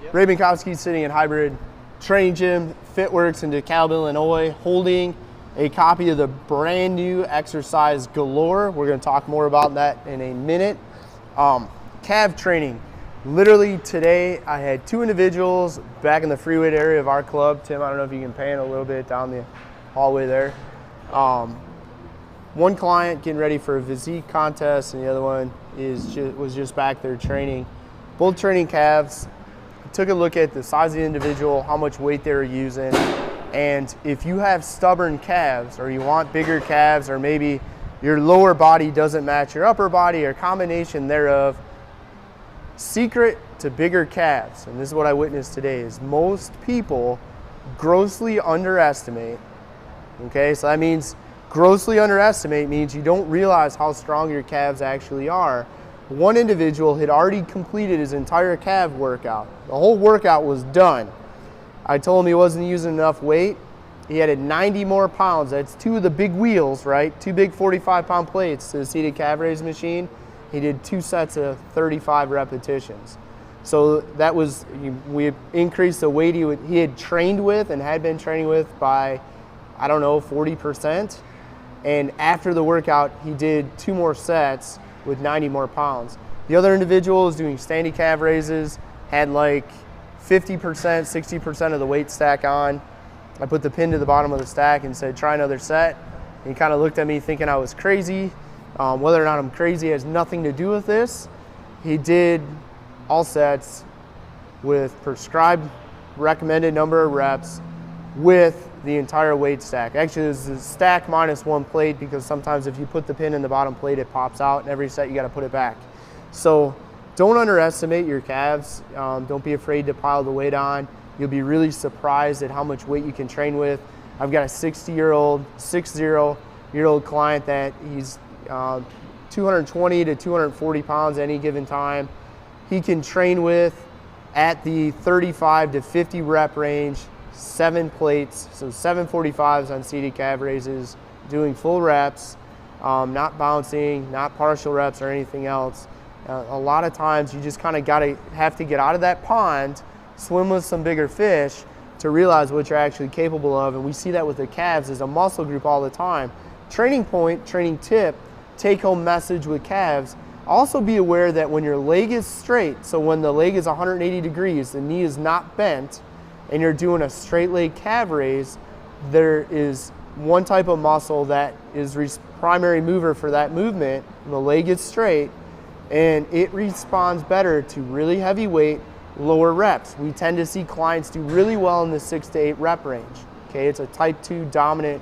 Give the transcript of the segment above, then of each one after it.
Yep. Ray Binkowski sitting in hybrid training gym, FitWorkz in DeKalb, Illinois, holding a copy of the brand new Exercise Galore. We're going to talk more about that in a minute. Calf training. Literally today, I had 2 individuals back in the free weight area of our club. Tim, I don't know if you can pan a little bit down the hallway there. One client getting ready for a physique contest, and the other one was just back there training. Both training calves. Took a look at the size of the individual, how much weight they were using, and if you have stubborn calves or you want bigger calves, or maybe your lower body doesn't match your upper body or combination thereof, secret to bigger calves, and this is what I witnessed today, is most people grossly underestimate. Okay, so that means grossly underestimate means you don't realize how strong your calves actually are. One individual had already completed his entire calf workout. The whole workout was done. I told him he wasn't using enough weight. He added 90 more pounds. That's 2 of the big wheels, right? 2 big 45-pound plates to the seated calf raise machine. He did 2 sets of 35 repetitions. So that was, we increased the weight he had trained with and had been training with by, I don't know, 40%. And after the workout, he did 2 more sets with 90 more pounds. The other individual is doing standing calf raises, had like 50%, 60% of the weight stack on. I put the pin to the bottom of the stack and said, try another set. And he kind of looked at me thinking I was crazy. Whether or not I'm crazy has nothing to do with this. He did all sets with prescribed recommended number of reps with the entire weight stack. Actually, this is a stack minus 1 plate, because sometimes if you put the pin in the bottom plate, it pops out, and every set you got to put it back. So don't underestimate your calves. Don't be afraid to pile the weight on. You'll be really surprised at how much weight you can train with. I've got a 60-year-old client that he's 220 to 240 pounds at any given time. He can train with at the 35 to 50 rep range, 7 plates, so 7 45s on seated calf raises, doing full reps, not bouncing, not partial reps or anything else. A lot of times you just kind of have to get out of that pond, swim with some bigger fish to realize what you're actually capable of, and we see that with the calves as a muscle group all the time. Training point, training tip, take-home message with calves, also be aware that when your leg is straight, so when the leg is 180 degrees, the knee is not bent, and you're doing a straight leg calf raise, there is one type of muscle that is primary mover for that movement. The leg is straight, and it responds better to really heavy weight, lower reps. We tend to see clients do really well in the 6 to 8 rep range. Okay, it's a type 2 dominant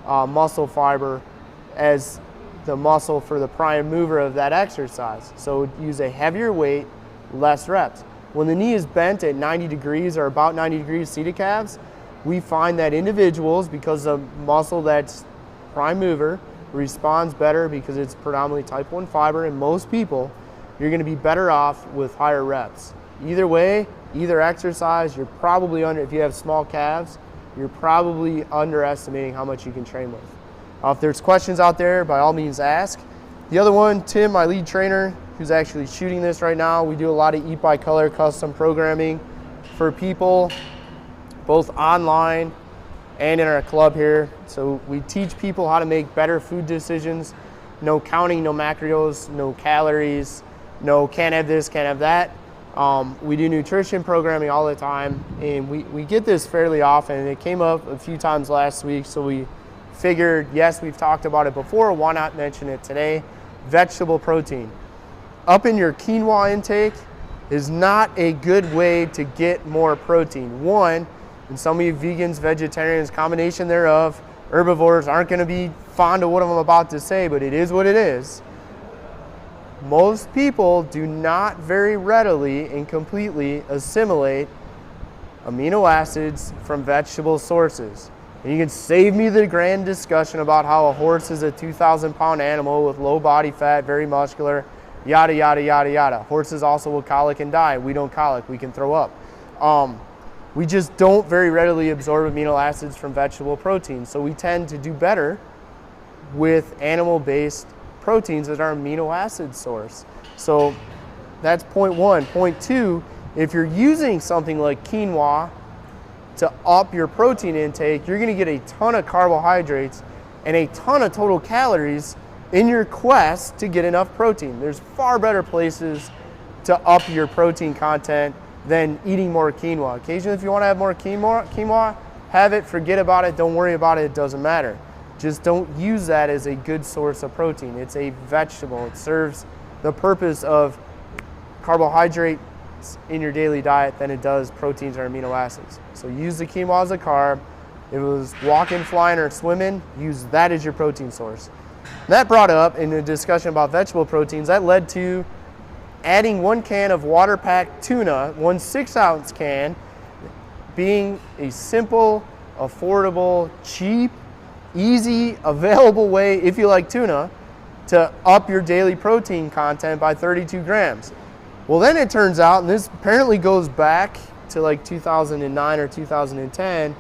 muscle fiber as the muscle for the prime mover of that exercise. So use a heavier weight, less reps. When the knee is bent at 90 degrees or about 90 degrees seated calves, we find that individuals, because the muscle that's prime mover responds better because it's predominantly type 1 fiber in most people, you're going to be better off with higher reps. Either way, either exercise, you're probably if you have small calves, you're probably underestimating how much you can train with. If there's questions out there, by all means ask. The other one, Tim, my lead trainer, who's actually shooting this right now, we do a lot of Eat by Color custom programming for people, both online and in our club here. So we teach people how to make better food decisions. No counting, no macros, no calories, no can't have this, can't have that. We do nutrition programming all the time, and we get this fairly often, and it came up a few times last week, so we figured, yes, we've talked about it before, why not mention it today? Vegetable protein. Up in your quinoa intake is not a good way to get more protein. One, and some of you vegans, vegetarians, combination thereof, herbivores aren't going to be fond of what I'm about to say, but it is what it is. Most people do not very readily and completely assimilate amino acids from vegetable sources. And you can save me the grand discussion about how a horse is a 2,000-pound animal with low body fat, very muscular, yada, yada, yada, yada. Horses also will colic and die. We don't colic, we can throw up. We just don't very readily absorb amino acids from vegetable proteins. So we tend to do better with animal-based proteins as our amino acid source. So that's point one. Point two If you're using something like quinoa to up your protein intake, you're gonna get a ton of carbohydrates and a ton of total calories in your quest to get enough protein. There's far better places to up your protein content than eating more quinoa. Occasionally, if you wanna have more quinoa, have it, forget about it, don't worry about it, it doesn't matter. Just don't use that as a good source of protein. It's a vegetable. It serves the purpose of carbohydrate in your daily diet than it does proteins or amino acids. So use the quinoa as a carb. If it was walking, flying, or swimming, use that as your protein source. That brought up in the discussion about vegetable proteins, that led to adding 1 can of water-packed tuna, 1 6-ounce can, being a simple, affordable, cheap, easy, available way, if you like tuna, to up your daily protein content by 32 grams. Well, then it turns out, and this apparently goes back to like 2009 or 2010,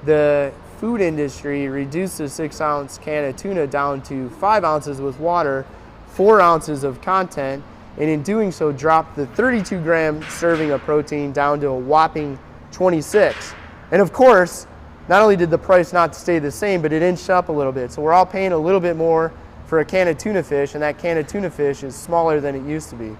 the food industry reduced the 6-ounce can of tuna down to 5 ounces with water, 4 ounces of content, and in doing so dropped the 32-gram serving of protein down to a whopping 26. And of course, not only did the price not stay the same, but it inched up a little bit. So we're all paying a little bit more for a can of tuna fish, and that can of tuna fish is smaller than it used to be.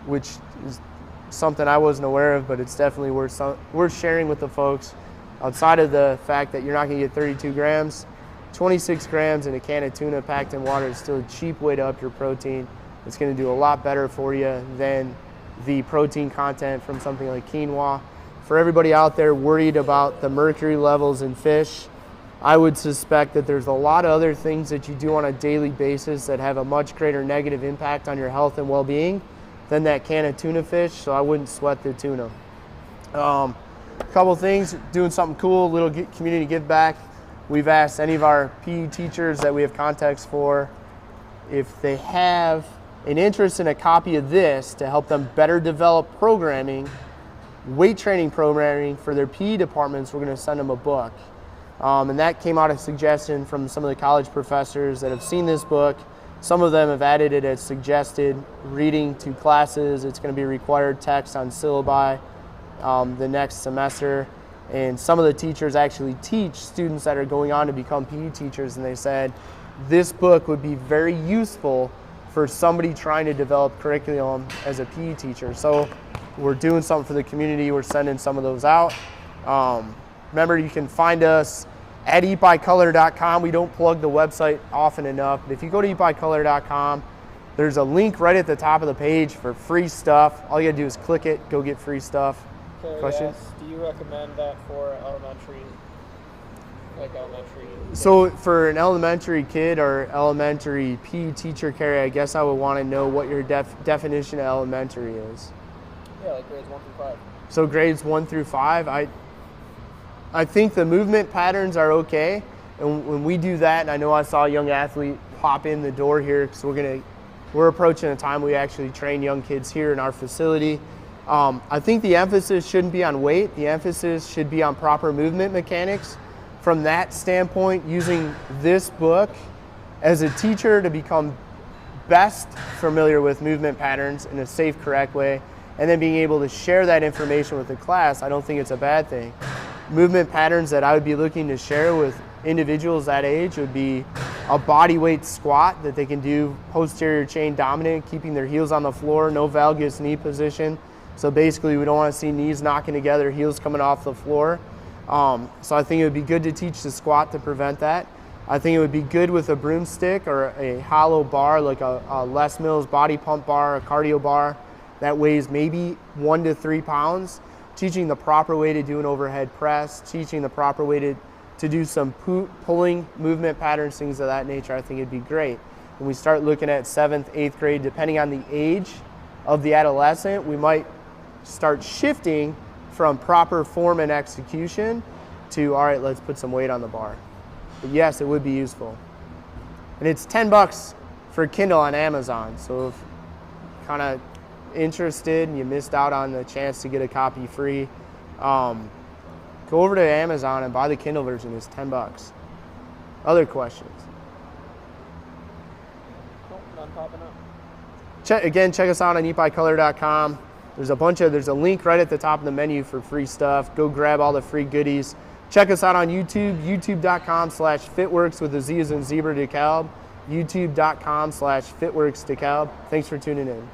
Which is something I wasn't aware of, but it's definitely worth sharing with the folks. Outside of the fact that you're not going to get 32 grams, 26 grams in a can of tuna packed in water is still a cheap way to up your protein. It's going to do a lot better for you than the protein content from something like quinoa. For everybody out there worried about the mercury levels in fish, I would suspect that there's a lot of other things that you do on a daily basis that have a much greater negative impact on your health and well-being than that can of tuna fish, so I wouldn't sweat the tuna. A couple things, doing something cool, little community give back. We've asked any of our PE teachers that we have contacts for if they have an interest in a copy of this to help them better develop programming, weight training programming for their PE departments. We're going to send them a book. And that came out of suggestion from some of the college professors that have seen this book. Some of them have added it as suggested reading to classes. It's going to be required text on syllabi the next semester. And some of the teachers actually teach students that are going on to become PE teachers, and they said this book would be very useful for somebody trying to develop curriculum as a PE teacher. So we're doing something for the community. We're sending some of those out. Remember, you can find us at eatbycolor.com. We don't plug the website often enough, but if you go to eatbycolor.com, there's a link right at the top of the page for free stuff. All you gotta do is click it, go get free stuff. Question? Yes. Do you recommend that for elementary? So for an elementary kid or elementary PE teacher carry, I guess I would want to know what your definition of elementary is. Yeah, like grades 1 through 5. So grades 1 through 5, I think the movement patterns are okay, and when we do that, and I know I saw a young athlete pop in the door here because we're approaching a time we actually train young kids here in our facility. I think the emphasis shouldn't be on weight. The emphasis should be on proper movement mechanics. From that standpoint, using this book as a teacher to become best familiar with movement patterns in a safe, correct way, and then being able to share that information with the class, I don't think it's a bad thing. Movement patterns that I would be looking to share with individuals that age would be a body weight squat that they can do posterior chain dominant, keeping their heels on the floor, no valgus knee position. So basically we don't want to see knees knocking together, heels coming off the floor. So I think it would be good to teach the squat to prevent that. I think it would be good with a broomstick or a hollow bar like a Les Mills body pump bar, a cardio bar that weighs maybe 1 to 3 pounds. Teaching the proper way to do an overhead press, teaching the proper way to do some pulling movement patterns, things of that nature, I think it'd be great. When we start looking at 7th, 8th grade, depending on the age of the adolescent, we might start shifting from proper form and execution to, all right, let's put some weight on the bar. But yes, it would be useful. And it's $10 for Kindle on Amazon. So if you're kind of interested and you missed out on the chance to get a copy free, go over to Amazon and buy the Kindle version. It's $10. Other questions? Nope, none popping up. Check us out on eatbycolor.com. There's a link right at the top of the menu for free stuff. Go grab all the free goodies. Check us out on YouTube, youtube.com/FitWorkz with a Z as in zebra DeKalb, youtube.com/FitWorkz DeKalb. Thanks for tuning in.